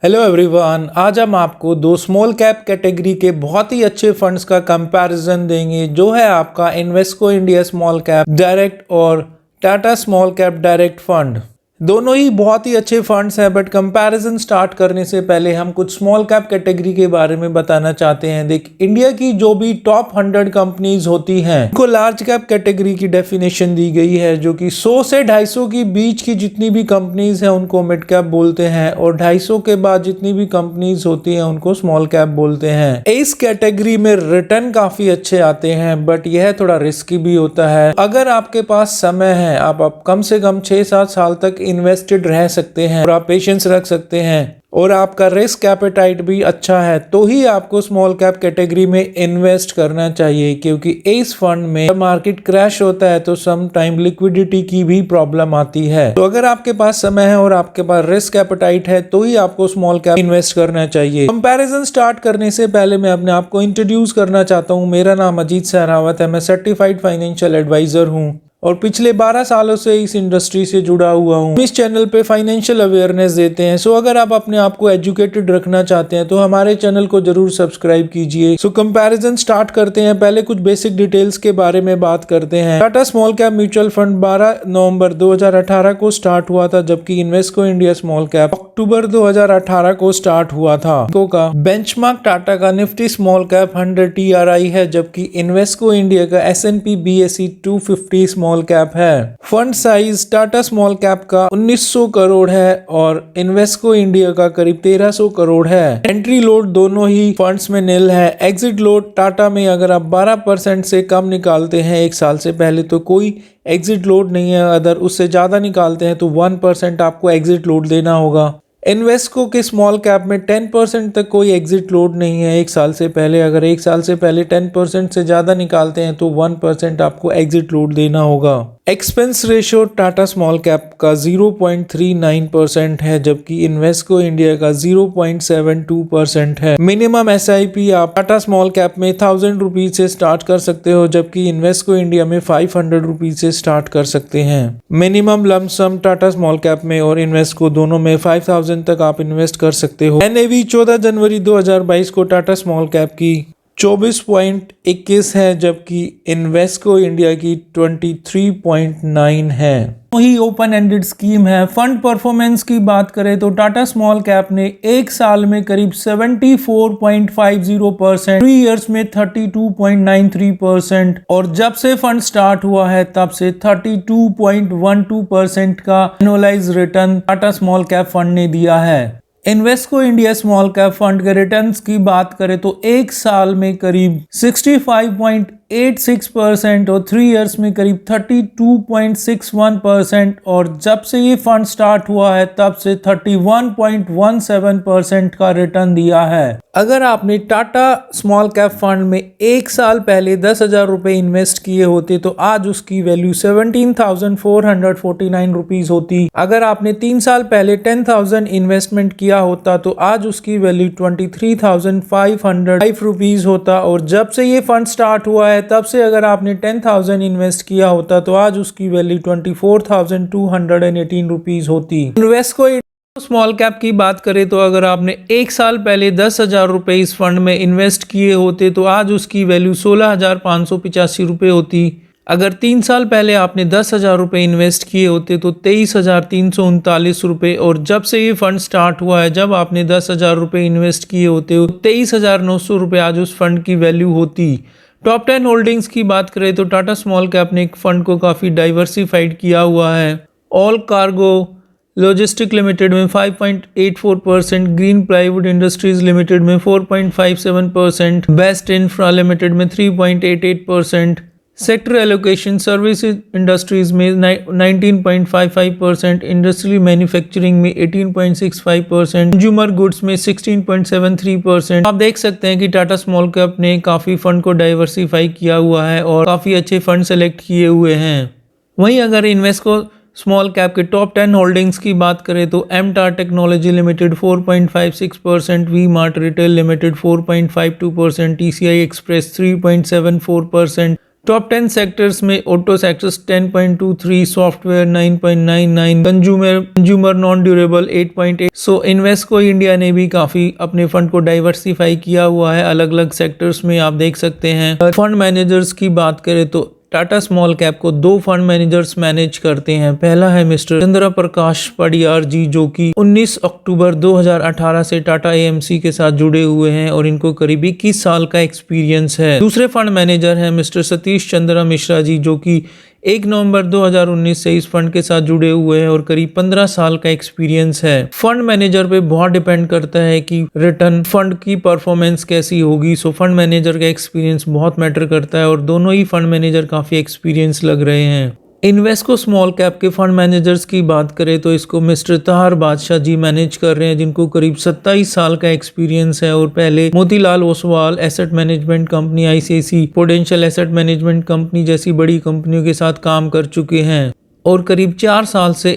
Hello everyone, आज हम आपको दो स्मॉल कैप कैटेगरी के बहुत ही अच्छे फंड्स का कंपैरिजन देंगे, जो है आपका Invesco India small cap direct और Tata small cap direct fund. दोनों ही बहुत ही अच्छे फंड्स हैं, बट कंपैरिजन स्टार्ट करने से पहले हम कुछ स्मॉल कैप कैटेगरी के बारे में बताना चाहते हैं। देख, इंडिया की जो भी टॉप 100 कंपनीज होती हैं उनको लार्ज कैप कैटेगरी की डेफिनेशन दी गई है, जो कि 100 से 250 की बीच की जितनी भी कंपनीज हैं उनको मिड कैप बोलते हैं, और 250 के बाद जितनी भी कंपनीज होती हैं उनको स्मॉल कैप बोलते हैं। इस कैटेगरी में रिटर्न काफी अच्छे आते हैं, बट यह थोड़ा रिस्की भी होता है। अगर आपके पास समय है, आप कम से कम 6-7 साल तक इन्वेस्टेड रह सकते हैं और आप पेशेंस रख सकते हैं और आपका रिस्क एपेटाइट भी अच्छा है, तो ही आपको स्मॉल कैप कैटेगरी में इन्वेस्ट करना चाहिए। क्योंकि इस फंड में जब मार्केट क्रैश होता है तो सम टाइम लिक्विडिटी की भी प्रॉब्लम आती है। तो अगर आपके पास समय है और आपके पास रिस्क एपेटाइट है तो ही आपको स्मॉल कैप इन्वेस्ट करना चाहिए। कंपैरिजन स्टार्ट करने से पहले मैं अपने आप को इंट्रोड्यूस करना चाहता हूँ। मेरा नाम अजीत सहरावत है, मैं सर्टिफाइड फाइनेंशियल एडवाइजर हूँ और पिछले 12 सालों से इस इंडस्ट्री से जुड़ा हुआ हूँ। इस चैनल पे फाइनेंशियल अवेयरनेस देते हैं। सो अगर आप अपने आप को एजुकेटेड रखना चाहते हैं तो हमारे चैनल को जरूर सब्सक्राइब कीजिए। सो कंपैरिजन स्टार्ट करते हैं। पहले कुछ बेसिक डिटेल्स के बारे में बात करते हैं। Tata small cap mutual fund 12 नवंबर 2018 को स्टार्ट हुआ था, जबकि इन्वेस्को इंडिया स्मॉल कैप अक्टूबर 2018 को स्टार्ट हुआ था। का बेंचमार्क टाटा का निफ्टी स्मॉल कैप 100 TRI है, जबकि इन्वेस्को इंडिया का S&P BSE 250 स्मॉल कैप है। Fund size Tata small cap का 1900 करोड़ है और इन्वेस्को इंडिया का करीब 1300 करोड़ है। एंट्री लोड दोनों ही फंड्स में नील है। एग्जिट लोड टाटा में अगर आप 12% से कम निकालते हैं एक साल से पहले तो कोई एग्जिट लोड नहीं है, अगर उससे ज्यादा निकालते हैं तो 1% आपको एग्जिट लोड देना होगा। इन्वेस्को के स्मॉल कैप में 10% तक कोई एग्जिट लोड नहीं है एक साल से पहले। अगर एक साल से पहले 10% से ज्यादा निकालते हैं तो 1% आपको एग्जिट लोड देना होगा। Expense ratio Tata small cap का 0.39% है, जबकि इन्वेस्को इंडिया का 0.72% है। मिनिमम SIP आप टाटा स्मॉल कैप में 1000 रुपीज से स्टार्ट कर सकते हो, जबकि इन्वेस्को इंडिया में 500 रुपीज से स्टार्ट कर सकते हैं। मिनिमम लंप सम टाटा स्मॉल कैप में और इन्वेस्को दोनों में 5000 तक आप इन्वेस्ट कर सकते हो। NAV 14 जनवरी 2022 को टाटा स्मॉल कैप की 24.21 है, जबकि इन्वेस्को इंडिया की 23.9 है। वही ओपन एंडेड स्कीम है। फंड परफॉर्मेंस की बात करें तो टाटा स्मॉल कैप ने एक साल में करीब 74.50%, 3 इयर्स में 32.93% और जब से फंड स्टार्ट हुआ है तब से 32.12% का annualise return Tata small cap fund ने दिया है। Invesco India small cap fund के रिटर्न्स की बात करें तो एक साल में करीब 65.86% और 3 इयर्स में करीब 32.61% और जब से ये फंड स्टार्ट हुआ है तब से 31.17% का रिटर्न दिया है। अगर आपने टाटा स्मॉल कैप फंड में एक साल पहले 10,000 रुपए इन्वेस्ट किए होते तो आज उसकी वैल्यू 17,449 रुपीज होती। अगर आपने 3 साल पहले 10,000 इन्वेस्टमेंट किया होता तो आज उसकी वैल्यू 23,505 रुपीज होता, और जब से ये फंड स्टार्ट हुआ है तब से अगर आपने 10,000 इन्वेस्ट किया होता तो आज उसकी वैल्यू 24,218 रुपीज होती। इन्वेस्को स्मॉल कैप की बात करें तो अगर आपने एक साल पहले 10,000 रुपए इस फंड में इन्वेस्ट किए होते तो आज उसकी वैल्यू 16,585 रुपए होती। अगर 3 साल पहले आपने 10,000 रुपए इन्वेस्ट किए होते तो 23,339 रुपए, और जब से ये फंड स्टार्ट हुआ है जब आपने 10,000 रुपए इन्वेस्ट किए होते तो 23,900 रुपए आज उस फंड की वैल्यू होती। टॉप 10 होल्डिंग्स की बात करें तो टाटा स्मॉल कैप ने एक फंड को काफ़ी डाइवर्सिफाइड किया हुआ है। ऑल कार्गो लॉजिस्टिक लिमिटेड में 5.84%, ग्रीन प्लाईवुड इंडस्ट्रीज लिमिटेड में 4.57%, बेस्ट इंफ्रा लिमिटेड में 3.88%, सेक्टर एलोकेशन सर्विसेज इंडस्ट्रीज में 19.55%, इंडस्ट्रियल मैन्युफैक्चरिंग में 18.65%, कंज्यूमर गुड्स में 16.73%। आप देख सकते हैं कि टाटा स्मॉल कैप ने काफ़ी फंड को डाइवर्सिफाई किया हुआ है और काफ़ी अच्छे फंड सेलेक्ट किए हुए हैं। वहीं अगर इन्वेस्को स्मॉल कैप के टॉप 10 होल्डिंग्स की बात करें तो एमटार technology limited 4.56%, V Mart retail limited 4.52%, TCI express 3.74%, top 10 sectors में auto sectors 10.23, software 9.99, consumer non durable 8.8। So Invesco India ने भी काफी अपने फंड को डाइवर्सिफाई किया हुआ है अलग अलग सेक्टर्स में, आप देख सकते हैं। फंड मैनेजर्स की बात करें तो टाटा स्मॉल कैप को 2 फंड मैनेजर्स मैनेज करते हैं। पहला है मिस्टर चंद्र प्रकाश पडियार जी, जो कि 19 अक्टूबर 2018 से टाटा एएमसी के साथ जुड़े हुए हैं और इनको करीब 21 साल का एक्सपीरियंस है। दूसरे फंड मैनेजर हैं मिस्टर सतीश चंद्र मिश्रा जी, जो कि 1 नवंबर 2019 से इस फंड के साथ जुड़े हुए हैं और करीब 15 साल का एक्सपीरियंस है। फंड मैनेजर पे बहुत डिपेंड करता है कि रिटर्न फंड की परफॉर्मेंस कैसी होगी। सो फंड मैनेजर का एक्सपीरियंस बहुत मैटर करता है और दोनों ही फंड मैनेजर काफी एक्सपीरियंस लग रहे हैं। इन्वेस्को स्मॉल कैप के फंड मैनेजर्स की बात करें तो इसको मिस्टर ताहर बादशाह जी मैनेज कर रहे हैं, जिनको करीब 27 साल का एक्सपीरियंस है और पहले Motilal Oswal asset management company, ICICI Prudential asset management company जैसी बड़ी कंपनियों के साथ काम कर चुके हैं और करीब 4 साल से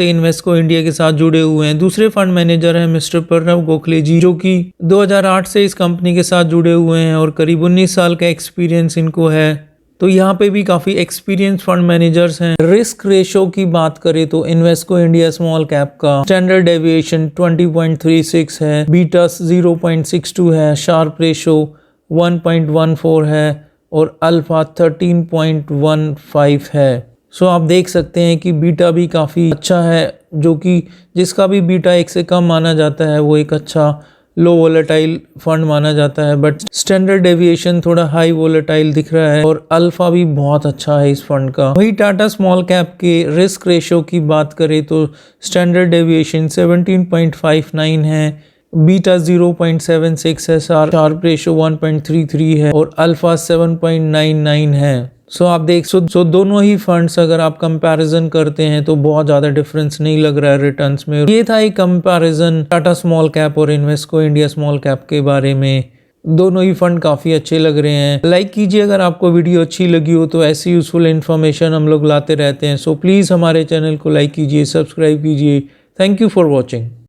इन्वेस्को इंडिया के साथ जुड़े हुए हैं। दूसरे फंड मैनेजर हैं मिस्टर प्रणव गोखले जी, जो कि 2008 से इस कंपनी के साथ जुड़े हुए हैं और करीब 19 साल का एक्सपीरियंस इनको है। तो यहाँ पे भी काफ़ी एक्सपीरियंस फंड मैनेजर्स हैं। रिस्क रेशो की बात करें तो इन्वेस्को इंडिया स्मॉल कैप का स्टैंडर्ड डेविएशन 20.36 है, बीटा 0.62 है, शार्प रेशो 1.14 है और अल्फा 13.15 है। सो आप देख सकते हैं कि बीटा भी काफ़ी अच्छा है, जो कि जिसका भी बीटा 1 से कम माना जाता है वो एक अच्छा लो वोलेटाइल फंड माना जाता है, बट स्टैंडर्ड डेविएशन थोड़ा हाई वोलेटाइल दिख रहा है और अल्फा भी बहुत अच्छा है इस फंड का। वही टाटा स्मॉल कैप के रिस्क रेशो की बात करें तो स्टैंडर्ड डेविएशन 17.59 है, बीटा 0.76 है, शार्प रेशो 1.33 है और अल्फा 7.99 है। सो आप देख दोनों ही फंड्स अगर आप कंपैरिजन करते हैं तो बहुत ज़्यादा डिफरेंस नहीं लग रहा है रिटर्न्स में। ये था एक कंपैरिजन टाटा स्मॉल कैप और इन्वेस्को इंडिया स्मॉल कैप के बारे में। दोनों ही फंड काफ़ी अच्छे लग रहे हैं। लाइक कीजिए अगर आपको वीडियो अच्छी लगी हो तो ऐसी यूजफुल इन्फॉर्मेशन हम लोग लाते रहते हैं। सो प्लीज़ हमारे चैनल को लाइक कीजिए, सब्सक्राइब कीजिए। Thank you for watching.